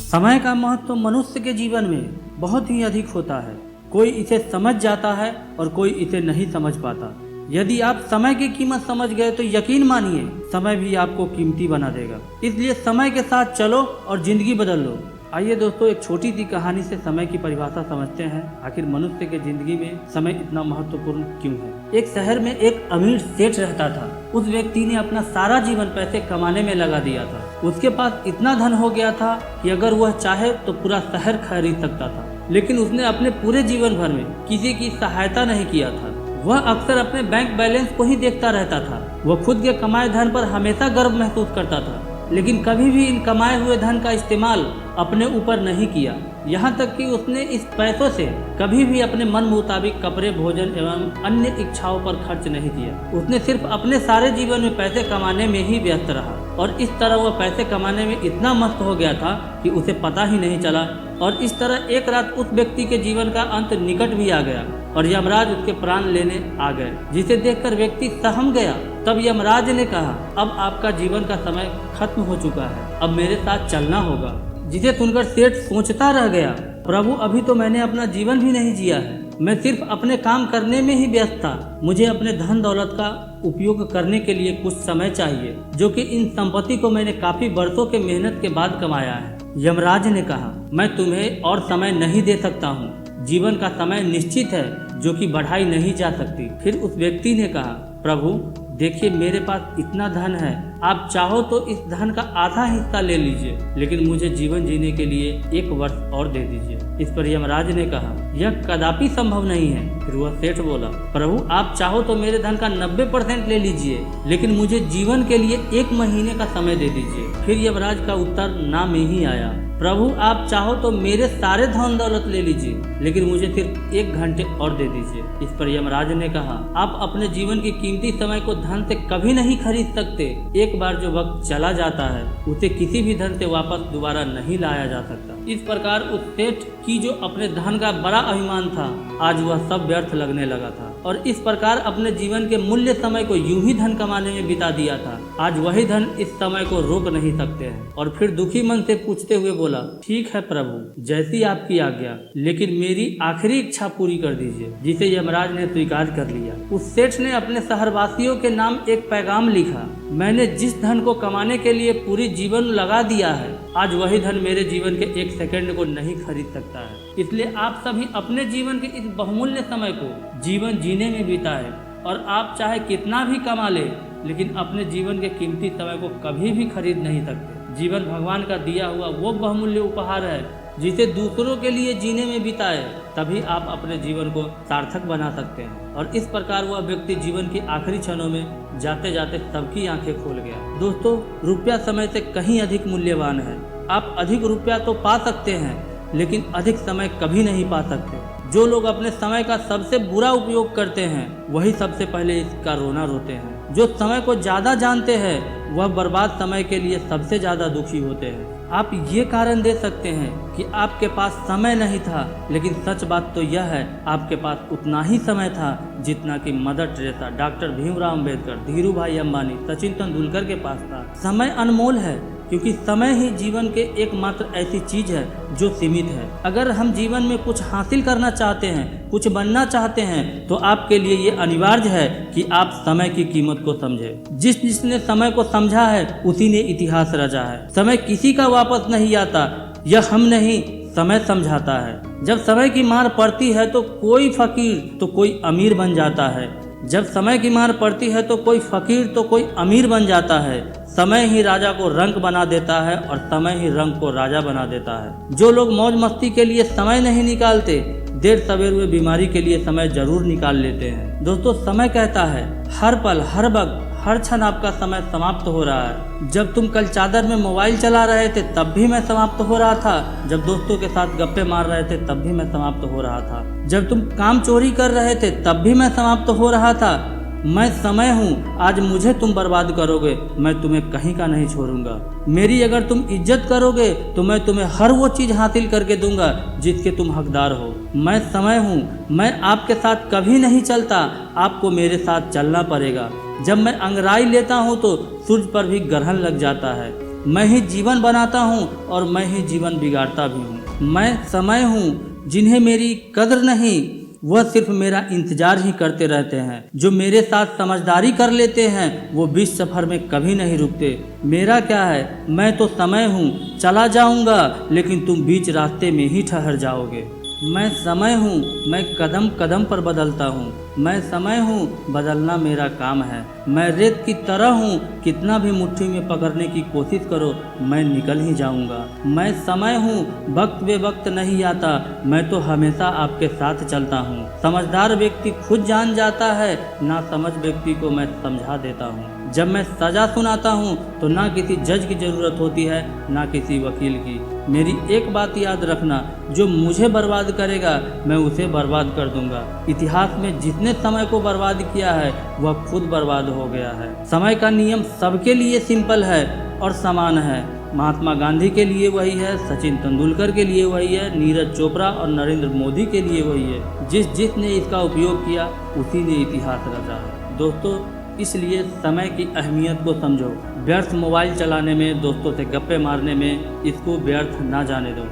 समय का महत्व मनुष्य के जीवन में बहुत ही अधिक होता है। कोई इसे समझ जाता है और कोई इसे नहीं समझ पाता। यदि आप समय की कीमत समझ गए तो यकीन मानिए समय भी आपको कीमती बना देगा। इसलिए समय के साथ चलो और जिंदगी बदल लो। आइए दोस्तों, एक छोटी सी कहानी से समय की परिभाषा समझते हैं। आखिर मनुष्य के जिंदगी में समय इतना महत्वपूर्ण क्यों है। एक शहर में एक अमीर सेठ रहता था। उस व्यक्ति ने अपना सारा जीवन पैसे कमाने में लगा दिया था। उसके पास इतना धन हो गया था कि अगर वह चाहे तो पूरा शहर खरीद सकता था, लेकिन उसने अपने पूरे जीवन भर में किसी की सहायता नहीं किया था। वह अक्सर अपने बैंक बैलेंस को ही देखता रहता था। वह खुद के कमाए धन पर हमेशा गर्व महसूस करता था, लेकिन कभी भी इन कमाए हुए धन का इस्तेमाल अपने ऊपर नहीं किया। यहाँ तक कि उसने इस पैसों से कभी भी अपने मन मुताबिक कपड़े, भोजन एवं अन्य इच्छाओं पर खर्च नहीं किया। उसने सिर्फ अपने सारे जीवन में पैसे कमाने में ही व्यस्त रहा और इस तरह वह पैसे कमाने में इतना मस्त हो गया था कि उसे पता ही नहीं चला। और इस तरह एक रात उस व्यक्ति के जीवन का अंत निकट भी आ गया और यमराज उसके प्राण लेने आ गए, जिसे देखकर व्यक्ति सहम गया। तब यमराज ने कहा, अब आपका जीवन का समय खत्म हो चुका है, अब मेरे साथ चलना होगा। जिसे सुनकर सेठ सोचता रह गया, प्रभु अभी तो मैंने अपना जीवन भी नहीं जिया है, मैं सिर्फ अपने काम करने में ही व्यस्त था। मुझे अपने धन दौलत का उपयोग करने के लिए कुछ समय चाहिए, जो कि इन संपत्ति को मैंने काफी वर्षों के मेहनत के बाद कमाया है। यमराज ने कहा, मैं तुम्हें और समय नहीं दे सकता हूँ। जीवन का समय निश्चित है, जो कि बढ़ाई नहीं जा सकती। फिर उस व्यक्ति ने कहा, प्रभु देखिए मेरे पास इतना धन है, आप चाहो तो इस धन का आधा हिस्सा ले लीजिए, लेकिन मुझे जीवन जीने के लिए 1 वर्ष और दे दीजिए। इस पर यमराज ने कहा, यह कदापि संभव नहीं है। फिर वह सेठ बोला, प्रभु आप चाहो तो मेरे धन का 90% ले लीजिए, लेकिन मुझे जीवन के लिए 1 महीने का समय दे दीजिए। फिर यमराज का उत्तर ना में ही आया, प्रभु आप चाहो तो मेरे सारे धन दौलत ले लीजिए, लेकिन मुझे सिर्फ 1 घंटे और दे दीजिए। इस पर यमराज ने कहा, आप अपने जीवन की कीमती समय को धन से कभी नहीं खरीद सकते। एक बार जो वक्त चला जाता है उसे किसी भी धन से वापस दोबारा नहीं लाया जा सकता। इस प्रकार उस सेठ की जो अपने धन का बड़ा अभिमान था, आज वह सब व्यर्थ लगने लगा था और इस प्रकार अपने जीवन के मूल्य समय को यूं ही धन कमाने में बिता दिया था। आज वही धन इस समय को रोक नहीं सकते हैं। और फिर दुखी मन से पूछते हुए बोला, ठीक है प्रभु, जैसी आपकी आज्ञा, लेकिन मेरी आखिरी इच्छा पूरी कर दीजिए। जिसे यमराज ने स्वीकार कर लिया। उस सेठ ने अपने शहरवासियों के नाम एक पैगाम लिखा, मैंने जिस धन को कमाने के लिए पूरी जीवन लगा दिया है, आज वही धन मेरे जीवन के 1 सेकंड को नहीं खरीद सकता है। इसलिए आप सभी अपने जीवन के इस बहुमूल्य समय को जीवन जीने में बिताएं और आप चाहे कितना भी कमा ले, लेकिन अपने जीवन के कीमती समय को कभी भी खरीद नहीं सकते। जीवन भगवान का दिया हुआ वो बहुमूल्य उपहार है जिसे दूसरों के लिए जीने में बिताए, तभी आप अपने जीवन को सार्थक बना सकते हैं। और इस प्रकार वह व्यक्ति जीवन की आखिरी क्षणों में जाते जाते सबकी आंखें खोल गया। दोस्तों, रुपया समय से कहीं अधिक मूल्यवान है। आप अधिक रुपया तो पा सकते हैं, लेकिन अधिक समय कभी नहीं पा सकते। जो लोग अपने समय का सबसे बुरा उपयोग करते हैं, वही सबसे पहले इसका रोना रोते हैं। जो समय को ज्यादा जानते हैं, वह बर्बाद समय के लिए सबसे ज्यादा दुखी होते हैं। आप ये कारण दे सकते हैं कि आपके पास समय नहीं था, लेकिन सच बात तो यह है, आपके पास उतना ही समय था जितना कि mother Teresa, doctor Bhimrao Ambedkar, Dhiru भाई अंबानी, सचिन तेंदुलकर के पास था। समय अनमोल है, क्योंकि समय ही जीवन के एकमात्र ऐसी चीज है जो सीमित है। अगर हम जीवन में कुछ हासिल करना चाहते हैं, कुछ बनना चाहते हैं, तो आपके लिए ये अनिवार्य है कि आप समय की कीमत को समझें। जिसने समय को समझा है, उसी ने इतिहास रचा है। समय किसी का वापस नहीं आता, यह हम नहीं, समय समझाता है। जब समय की मार पड़ती है तो कोई फकीर तो कोई अमीर बन जाता है। जब समय की मार पड़ती है तो कोई फकीर तो कोई अमीर बन जाता है। समय ही राजा को रंक बना देता है और समय ही रंक को राजा बना देता है। जो लोग मौज मस्ती के लिए समय नहीं निकालते, देर सवेर हुए बीमारी के लिए समय जरूर निकाल लेते हैं। दोस्तों, समय कहता है, हर पल, हर वक्त, हर क्षण आपका समय समाप्त हो रहा है। जब तुम कल चादर में मोबाइल चला रहे थे, तब भी मैं समाप्त हो रहा था। जब दोस्तों के साथ गप्पे मार रहे थे, तब भी मैं समाप्त हो रहा था। जब तुम काम चोरी कर रहे थे, तब भी मैं समाप्त हो रहा था। मैं समय हूँ, आज मुझे तुम बर्बाद करोगे, मैं तुम्हें कहीं का नहीं छोड़ूंगा। मेरी अगर तुम इज्जत करोगे तो मैं तुम्हें हर वो चीज हासिल करके दूंगा जिसके तुम हकदार हो। मैं समय हूँ, मैं आपके साथ कभी नहीं चलता, आपको मेरे साथ चलना पड़ेगा। जब मैं अंगड़ाई लेता हूँ तो सूर्य पर भी ग्रहण लग जाता है। मैं ही जीवन बनाता हूँ और मैं ही जीवन बिगाड़ता भी हूँ। मैं समय हूँ, जिन्हें मेरी कद्र नहीं वह सिर्फ मेरा इंतजार ही करते रहते हैं। जो मेरे साथ समझदारी कर लेते हैं वो बीच सफ़र में कभी नहीं रुकते। मेरा क्या है, मैं तो समय हूँ, चला जाऊँगा लेकिन तुम बीच रास्ते में ही ठहर जाओगे। मैं समय हूँ, मैं कदम कदम पर बदलता हूँ। मैं समय हूँ, बदलना मेरा काम है। मैं रेत की तरह हूँ, कितना भी मुट्ठी में पकड़ने की कोशिश करो मैं निकल ही जाऊँगा। मैं समय हूँ, वक्त बे वक्त नहीं आता, मैं तो हमेशा आपके साथ चलता हूँ। समझदार व्यक्ति खुद जान जाता है, ना समझ व्यक्ति को मैं समझा देता हूँ। जब मैं सज़ा सुनाता हूँ तो ना किसी जज की ज़रूरत होती है ना किसी वकील की। मेरी एक बात याद रखना, जो मुझे बर्बाद करेगा मैं उसे बर्बाद कर दूंगा। इतिहास में जिसने समय को बर्बाद किया है वह खुद बर्बाद हो गया है। समय का नियम सबके लिए सिंपल है और समान है। महात्मा गांधी के लिए वही है, सचिन तेंदुलकर के लिए वही है, नीरज चोपड़ा और नरेंद्र मोदी के लिए वही है। जिसने इसका उपयोग किया उसी ने इतिहास रचा है। दोस्तों, इसलिए समय की अहमियत को समझो। व्यर्थ मोबाइल चलाने में, दोस्तों से गप्पे मारने में इसको व्यर्थ ना जाने दो।